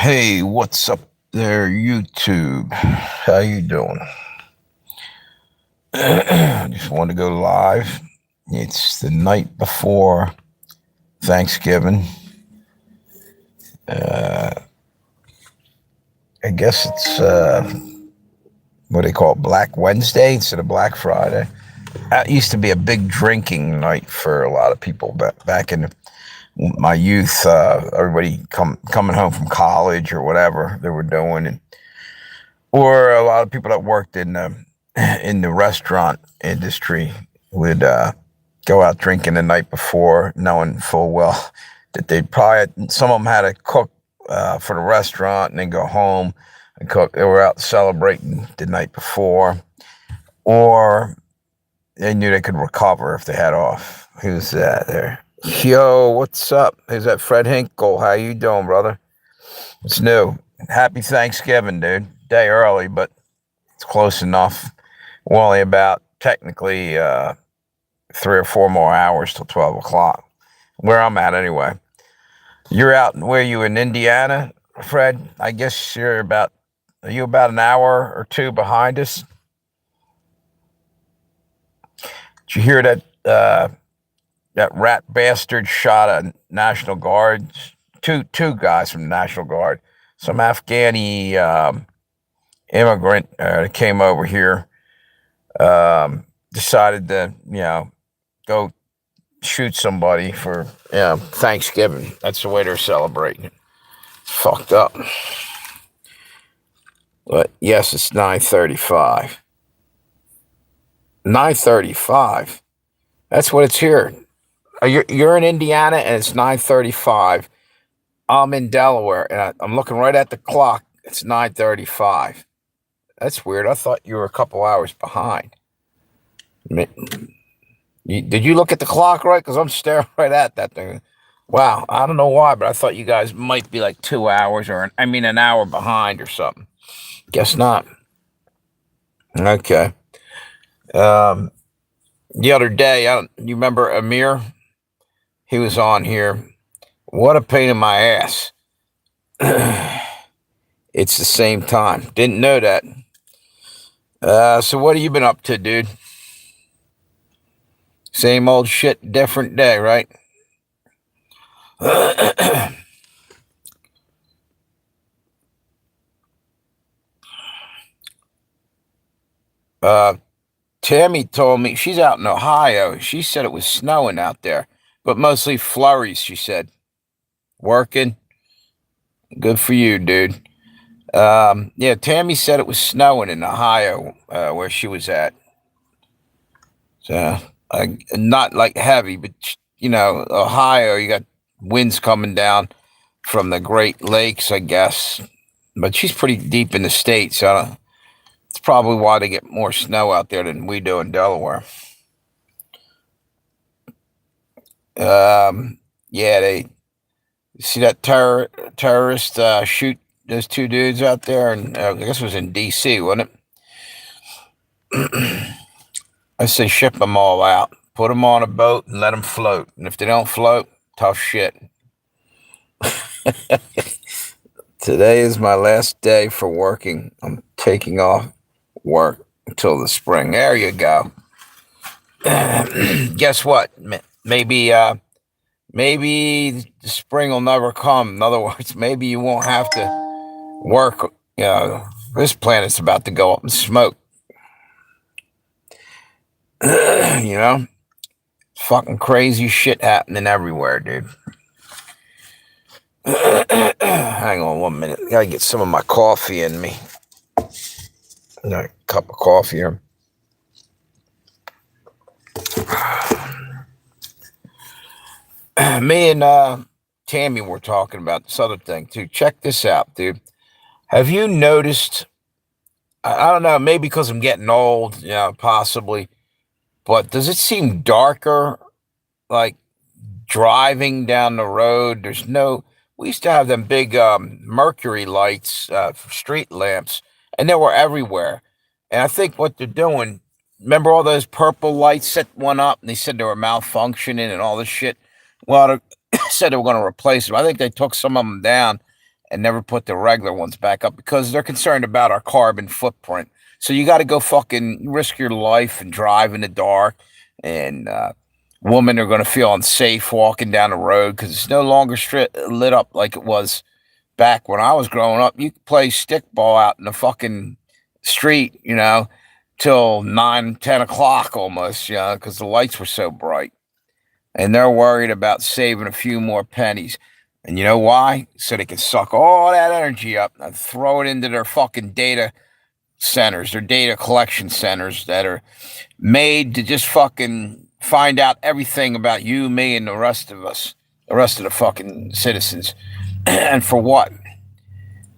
Hey, what's up there, YouTube? How you doing? Just want to go live. It's the night before Thanksgiving. Uh, I guess it's what they call it, Black Wednesday instead of Black Friday. That used to be a big drinking night for a lot of people back in my youth. Everybody coming home from college or whatever they were doing, or a lot of people that worked in the restaurant industry would go out drinking the night before, knowing full well that they'd probably some of them had to cook for the restaurant and then go home and cook. They were out celebrating the night before, or they knew they could recover if they had off. Who's that there? Yo, what's up? Is that Fred Hinkle? How you doing, brother? It's new. Happy Thanksgiving, dude. Day early, but it's close enough. We're only about technically 3 or 4 more hours till 12 o'clock. Where I'm at, anyway. You're out. Where you in Indiana, Fred? I guess you're about. Are you about an hour or two behind us? Did you hear that? That rat bastard shot a National Guard. Two guys from the National Guard. Some Afghani immigrant came over here. Decided to, go shoot somebody for, Thanksgiving. That's the way they're celebrating it. It's fucked up. But yes, it's 9:35. 9:35. That's what it's here. You're in Indiana and it's 9:35. I'm in Delaware and I'm looking right at the clock. It's 9:35. That's weird. I thought you were a couple hours behind. Did you look at the clock right? Because I'm staring right at that thing. Wow. I don't know why, but I thought you guys might be like 2 hours an hour behind or something. Guess not. Okay. The other day, you remember Amir? He was on here. What a pain in my ass. It's the same time. Didn't know that. So what have you been up to, dude? Same old shit, different day, right? Tammy told me she's out in Ohio. She said it was snowing out there, but mostly flurries, she said. Working. Good for you, dude. Yeah, Tammy said it was snowing in Ohio, where she was at. So, not like heavy, but Ohio, you got winds coming down from the Great Lakes, I guess. But she's pretty deep in the state, so it's probably why they get more snow out there than we do in Delaware. Yeah, they see that terrorist shoot those two dudes out there, and I guess it was in D.C., wasn't it? I say ship them all out, put them on a boat, and let them float. And if they don't float, tough shit. Today is my last day for working. I'm taking off work until the spring. There you go. Guess what? Maybe the spring will never come. In other words, maybe you won't have to work. This planet's about to go up in smoke. Fucking crazy shit happening everywhere, dude. Hang on 1 minute. Gotta get some of my coffee in me. A cup of coffee here. Me and Tammy were talking about this other thing too. Check this out, dude. Have you noticed? I don't know, maybe because I'm getting old, possibly. But does it seem darker, like driving down the road? We used to have them big mercury lights for street lamps, and they were everywhere. And I think what they're doing, remember all those purple lights set one up, and they said they were malfunctioning and all this shit? Well, they said they were going to replace them. I think they took some of them down and never put the regular ones back up because they're concerned about our carbon footprint. So you got to go fucking risk your life and drive in the dark, and women are going to feel unsafe walking down the road because it's no longer lit up like it was back when I was growing up. You could play stickball out in the fucking street, till 9, 10 o'clock almost, because the lights were so bright. And they're worried about saving a few more pennies. And you know why? So they can suck all that energy up and throw it into their fucking data centers, their data collection centers that are made to just fucking find out everything about you, me, and the rest of us, the rest of the fucking citizens. And for what?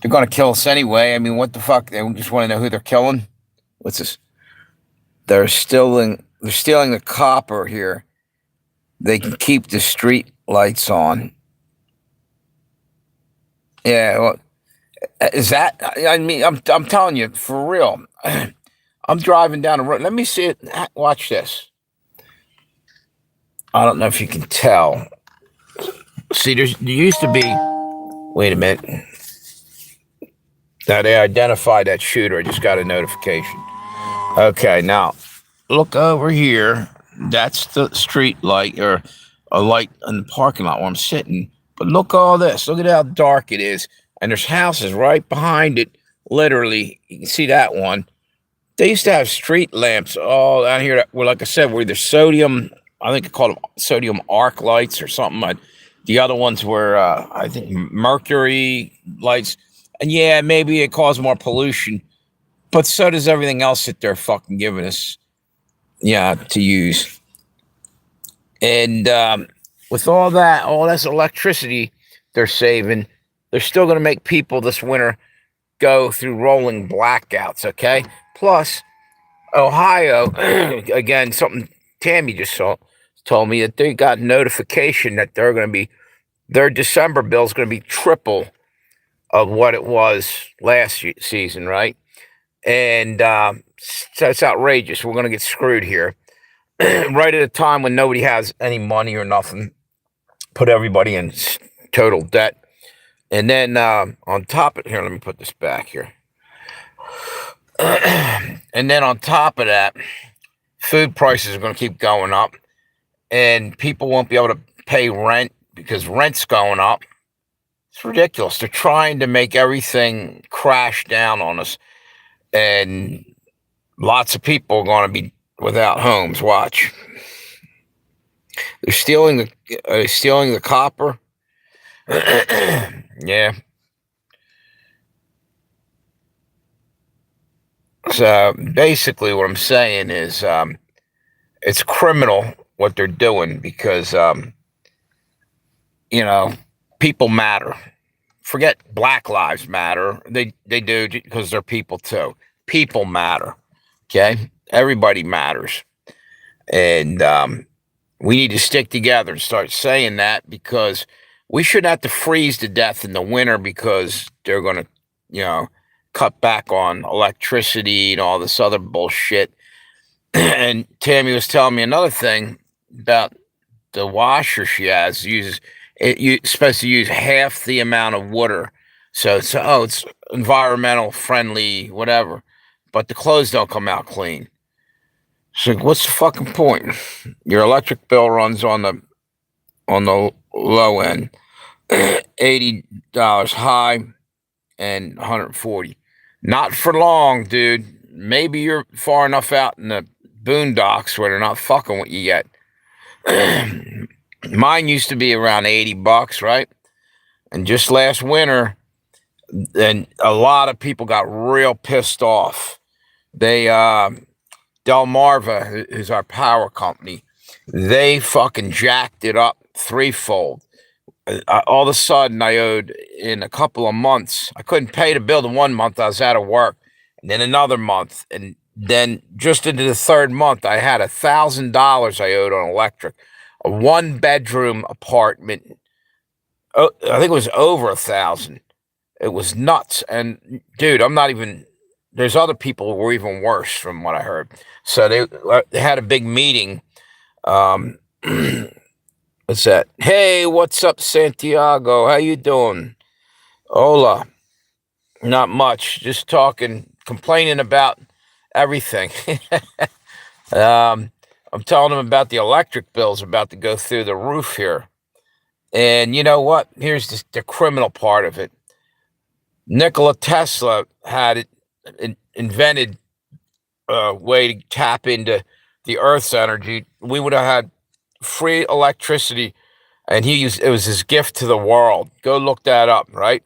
They're going to kill us anyway. I mean, what the fuck? They just want to know who they're killing? What's this? They're stealing the copper here. They can keep the street lights on. Yeah, well, is that? I mean, I'm telling you for real. I'm driving down the road. Let me see it. Watch this. I don't know if you can tell. See, there used to be. Wait a minute. Now they identified that shooter. I just got a notification. Okay, now look over here. That's the street light or a light in the parking lot where I'm sitting. But look all this. Look at how dark it is. And there's houses right behind it. Literally, you can see that one. They used to have street lamps all down here that were, like I said, were either sodium, I think I called them sodium arc lights or something. The other ones were, I think, mercury lights. And yeah, maybe it caused more pollution. But so does everything else that they're fucking giving us, to use. And with all this electricity they're saving, they're still going to make people this winter go through rolling blackouts, okay? Plus, Ohio, again, something Tammy just told me that they got notification that their December bill is going to be triple of what it was last season, right? And so it's outrageous. We're going to get screwed here. Right at a time when nobody has any money or nothing, put everybody in total debt. And then on top of here, let me put this back here. And then on top of that, food prices are going to keep going up, and people won't be able to pay rent because rent's going up. It's ridiculous. They're trying to make everything crash down on us, and lots of people are going to be without homes. Watch. They're stealing the copper. Yeah. So basically what I'm saying is it's criminal what they're doing because, people matter. Forget Black Lives Matter. They do because they're people too. People matter. Okay? Everybody matters. And we need to stick together and start saying that because we shouldn't have to freeze to death in the winter because they're going to, cut back on electricity and all this other bullshit. And Tammy was telling me another thing about the washer she has. It's supposed to use half the amount of water. So it's environmental friendly, whatever. But the clothes don't come out clean. So what's the fucking point? Your electric bill runs on the low end, $80 high and $140. Not for long, dude. Maybe you're far enough out in the boondocks where they're not fucking with you yet. Mine used to be around $80, right? And just last winter, then a lot of people got real pissed off. They Delmarva, who's our power company, they fucking jacked it up threefold. All of a sudden, I owed in a couple of months. I couldn't pay the bill in 1 month. I was out of work. And then another month. And then just into the third month, I had $1,000 I owed on electric. A 1-bedroom apartment. Oh, I think it was over 1,000. It was nuts. And dude, there's other people who were even worse from what I heard. So they had a big meeting. What's that? Hey, what's up, Santiago? How you doing? Hola, not much. Just talking, complaining about everything. um, I'm telling them about the electric bills about to go through the roof here. And you know what? Here's the criminal part of it. Nikola Tesla had it invented a way to tap into the Earth's energy. We would have had free electricity, and it was his gift to the world. Go look that up, right?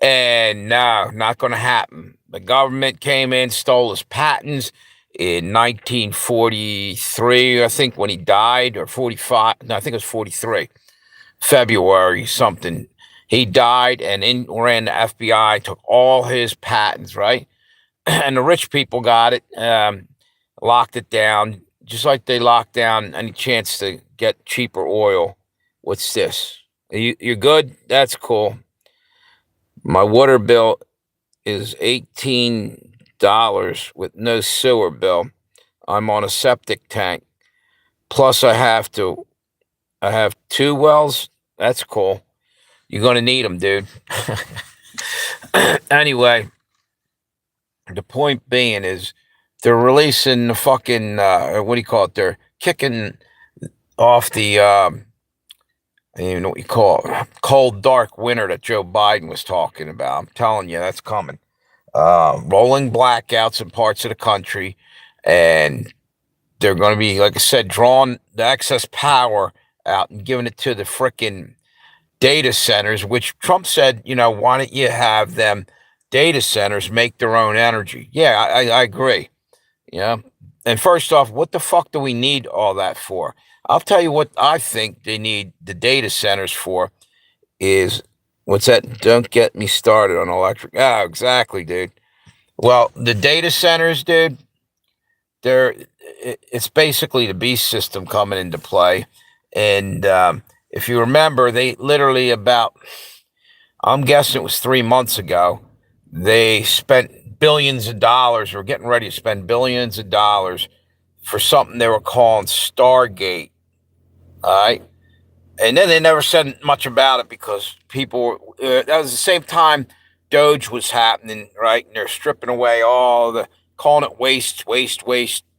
And no, not going to happen. The government came in, stole his patents in 1943, I think, when he died, or 45. No, I think it was 43, February something. He died, and in ran the FBI, took all his patents, right? And the rich people got it, locked it down, just like they locked down any chance to get cheaper oil. What's this? You're good? That's cool. My water bill is $18 with no sewer bill. I'm on a septic tank. Plus, I have two wells. That's cool. You're going to need them, dude. Anyway, the point being is they're releasing the fucking, what do you call it? They're kicking off the, I don't even know what you call it, cold, dark winter that Joe Biden was talking about. I'm telling you, that's coming. Rolling blackouts in parts of the country, and they're going to be, like I said, drawing the excess power out and giving it to the frickin' data centers, which Trump said, why don't you have them data centers make their own energy? Yeah, I agree. Yeah. And first off, what the fuck do we need all that for? I'll tell you what I think they need the data centers for is what's that? Don't get me started on electric. Ah, exactly, dude. Well, the data centers, dude, they're it's basically the beast system coming into play. And if you remember, they literally I'm guessing it was 3 months ago, they spent billions of dollars, or getting ready to spend billions of dollars for something they were calling Stargate. All right. And then they never said much about it because people, that was the same time Doge was happening, right? And they're stripping away calling it waste,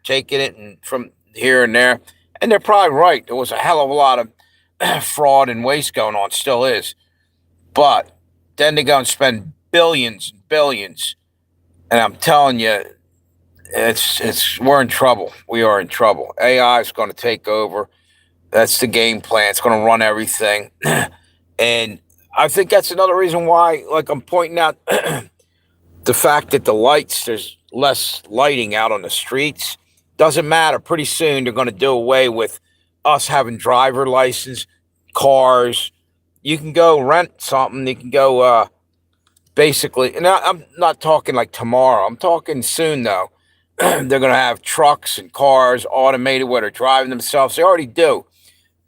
taking it and from here and there. And they're probably right. There was a hell of a lot of fraud and waste going on, still is. But then they go and spend billions and billions. And I'm telling you, we're in trouble. We are in trouble. AI is going to take over. That's the game plan. It's going to run everything. And I think that's another reason why, like I'm pointing out, the fact that there's less lighting out on the streets. Doesn't matter. Pretty soon they're going to do away with us having driver license, cars. You can go rent something. You can go basically, and I'm not talking like tomorrow. I'm talking soon, though. They're going to have trucks and cars automated where they're driving themselves. They already do.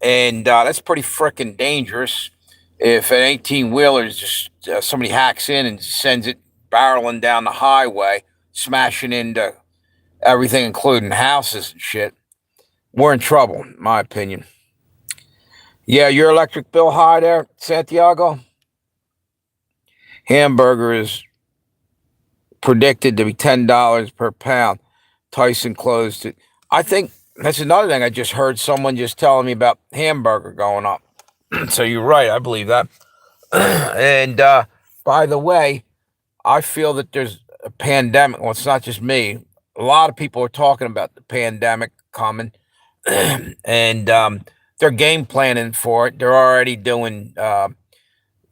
And that's pretty freaking dangerous. If an 18-wheeler just somebody hacks in and sends it barreling down the highway, smashing into everything, including houses and shit, we're in trouble, in my opinion. Yeah, your electric bill high there, Santiago? Hamburger is predicted to be $10 per pound. Tyson closed it. I think that's another thing I just heard someone just telling me about hamburger going up. So you're right. I believe that. And by the way, I feel that there's a pandemic. Well, it's not just me. A lot of people are talking about the pandemic coming, and they're game planning for it. They're already doing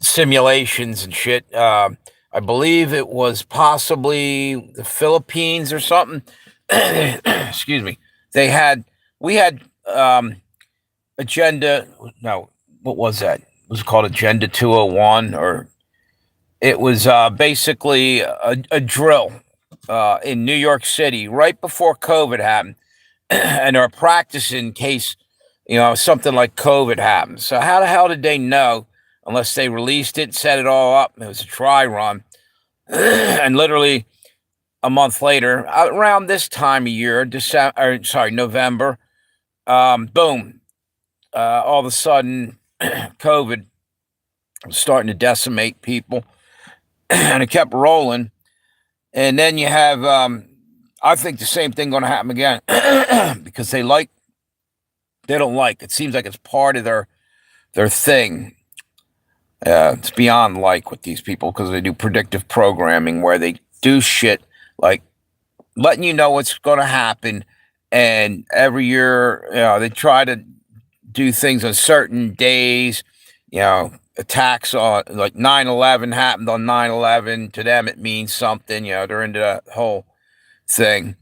simulations and shit. I believe it was possibly the Philippines or something. Excuse me. We had agenda. No, what was that? It was called Agenda 201, or it was basically a drill in New York City right before COVID happened. And they're practicing in case, something like COVID happens. So how the hell did they know unless they released it, set it all up? It was a dry run. And literally a month later, around this time of year, November, boom, all of a sudden, COVID was starting to decimate people. and it kept rolling. And then you have, I think the same thing going to happen again because they don't like. It seems like it's part of their thing. It's beyond like with these people because they do predictive programming where they do shit like letting you know what's going to happen. And every year, they try to do things on certain days. Attacks on like 9/11 happened on 9/11. To them, it means something. They're into that whole thing.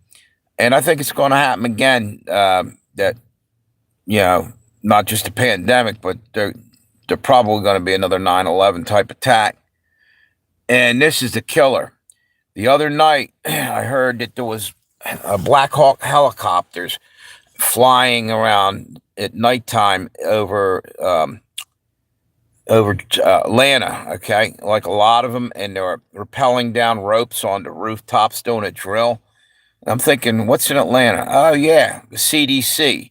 And I think it's going to happen again. That not just a pandemic, but they're probably going to be another 9/11 type attack. And this is the killer. The other night, I heard that there was Black Hawk helicopters flying around at nighttime over Atlanta. Okay, like a lot of them, and they were rappelling down ropes onto rooftops doing a drill. I'm thinking, what's in Atlanta? Oh yeah, the CDC.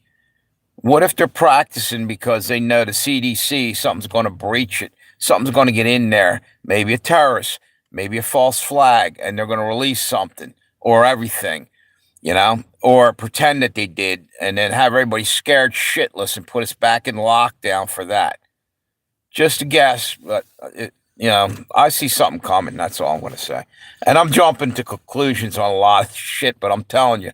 What if they're practicing because they know the CDC, something's going to breach it, something's going to get in there, maybe a terrorist, maybe a false flag, and they're going to release something or everything, or pretend that they did and then have everybody scared shitless and put us back in lockdown for that. Just a guess, but I see something coming. That's all I'm going to say. And I'm jumping to conclusions on a lot of shit, but I'm telling you,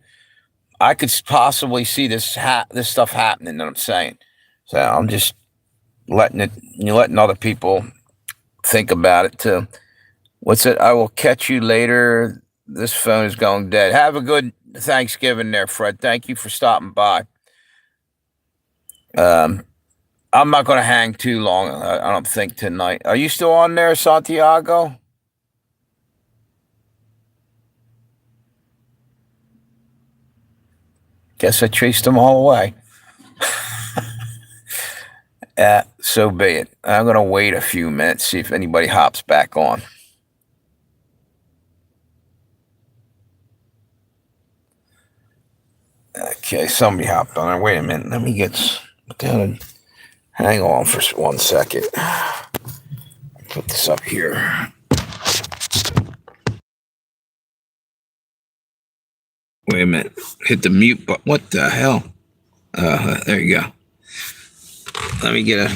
I could possibly see this stuff happening that I'm saying. So I'm just letting other people think about it too. What's it? I will catch you later. This phone is going dead. Have a good Thanksgiving there, Fred. Thank you for stopping by. I'm not going to hang too long. I don't think tonight. Are you still on there, Santiago? Guess I chased them all away. So be it. I'm going to wait a few minutes, see if anybody hops back on. Okay, somebody hopped on there. Wait a minute. Let me get down. Hang on for 1 second. Put this up here. Wait a minute. Hit the mute button. What the hell? There you go. Let me get a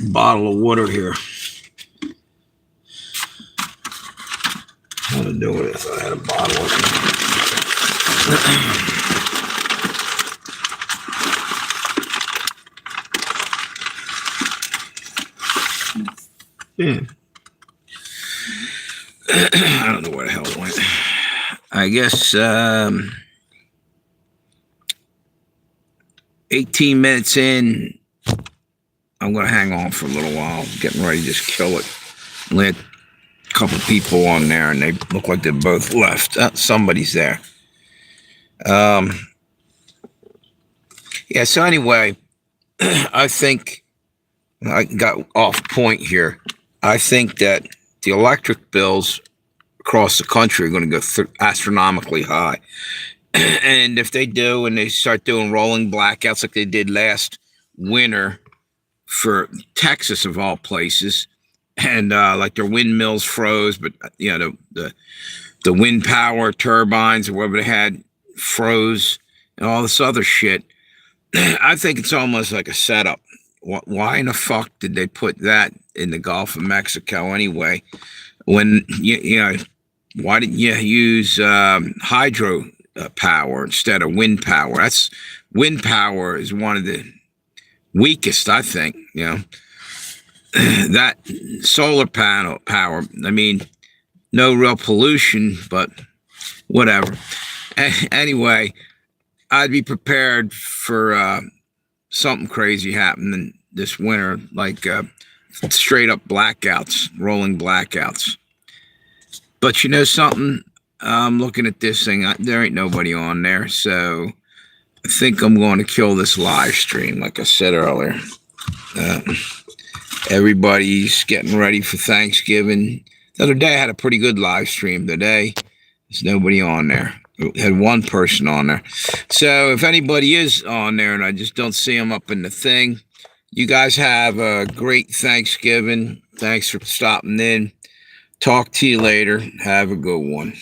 bottle of water here. How to do it if I had a bottle of it. I don't know where the hell it went. I guess 18 minutes in, I'm going to hang on for a little while. Getting ready to just kill it. Let a couple people on there, and they look like they both left. Somebody's there. Yeah, so anyway, I think I got off point here. I think that the electric bills across the country are going to go astronomically high. And if they do, and they start doing rolling blackouts like they did last winter for Texas of all places, and like their windmills froze, but the wind power turbines or whatever they had froze, and all this other shit. I think it's almost like a setup. Why in the fuck did they put that in the Gulf of Mexico anyway? When why didn't you use hydro power instead of wind power? Wind power is one of the weakest, I think. That solar panel power. I mean, no real pollution, but whatever. Anyway, I'd be prepared for something crazy happening this winter, like straight up blackouts, rolling blackouts. But you know something? I'm looking at this thing. There ain't nobody on there, so I think I'm going to kill this live stream, like I said earlier. Everybody's getting ready for Thanksgiving. The other day I had a pretty good live stream. Today there's nobody on there. We had one person on there. So if anybody is on there and I just don't see them up in the thing, you guys have a great Thanksgiving. Thanks for stopping in. Talk to you later. Have a good one.